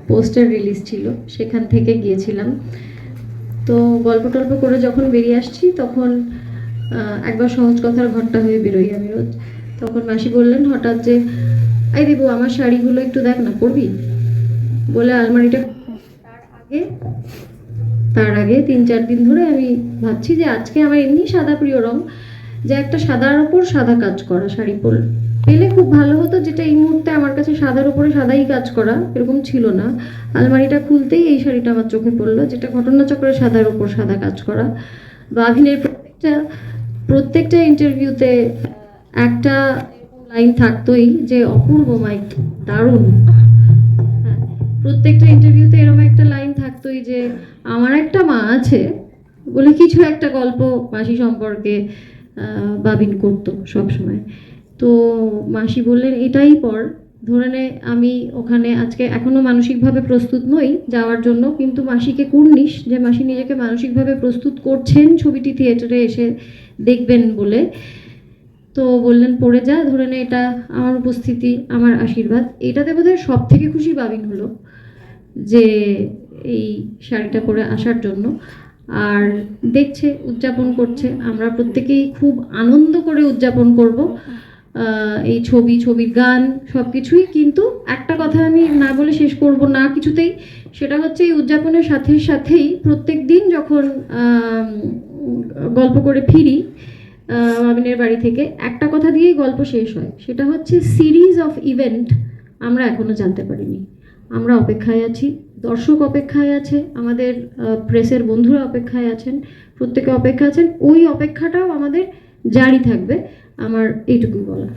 Poster release ছিল, সেখান থেকে গিয়েছিলাম। তো গল্প টল্প করে যখন বেরিয়ে আসছি তখন একবার সহজ কথার ঘরটা হয়ে বেরোই আমি রোজ। তখন মাসি বললেন হঠাৎ যে, এই দেবু আমার শাড়িগুলো একটু দেখ না, পরবি? বলে আলমারিটা আগে তার আগে 3-4 দিন ধরে আমি ভাবছি যে আজকে আমার এমনি সাদা প্রিয় রং, যে একটা সাদার ওপর সাদা কাজ করা শাড়ি পেলে খুব ভালো হতো, যেটা এই মুহূর্তে আমার কাছে সাদার উপরে সাদাই কাজ করা এরকম ছিল না। আলমারিটা খুলতেই এই শাড়িটা আমার চোখে পড়লো, যেটা ঘটনাচক্রে সাদার উপর সাদা কাজ করা। বাভিনের প্রত্যেকটা ইন্টারভিউতে একটা লাইন থাকতোই যে অপূর্ব মাইক, দারুণ। হ্যাঁ, প্রত্যেকটা ইন্টারভিউতে এরকম একটা লাইন থাকতোই যে আমার একটা মা আছে বলে কিছু একটা গল্প মাসি সম্পর্কে বাবিন করতো সবসময়। তো মাসি বললেন এটাই পর। ধরে নে আমি ওখানে আজকে এখনো মানসিকভাবে প্রস্তুত নই যাওয়ার জন্য, কিন্তু মাসিকে কুর্নিশ যে মাসি নিজেকে মানসিকভাবে প্রস্তুত করছেন ছবিটি থিয়েটারে এসে দেখবেন বলে। তো বললেন পড়ে যা, ধরে নে এটা আমার উপস্থিতি, আমার আশীর্বাদ। এটাতে বোধহয় সব থেকে খুশি বাবিন হলো যে এই শাড়িটা পরে আসার জন্য। আর দেখছে, উদযাপন করছে, আমরা প্রত্যেকেই খুব আনন্দ করে উদযাপন করব এই ছবির গান সব কিছুই। কিন্তু একটা কথা আমি না বলে শেষ করব না কিছুতেই, সেটা হচ্ছে এই উদযাপনের সাথে সাথেই প্রত্যেক দিন যখন গল্প করে ফিরি মামিনের বাড়ি থেকে, একটা কথা দিয়েই গল্প শেষ হয়, সেটা হচ্ছে সিরিজ অফ ইভেন্ট আমরা এখনো জানতে পারিনি। আমরা অপেক্ষায় আছি, দর্শক অপেক্ষায় আছে, আমাদের প্রেসের বন্ধুরা অপেক্ষায় আছেন, প্রত্যেকে অপেক্ষা আছেন। ওই অপেক্ষাটাও আমাদের জারি থাকবে, আমার এইটুকুই বলা।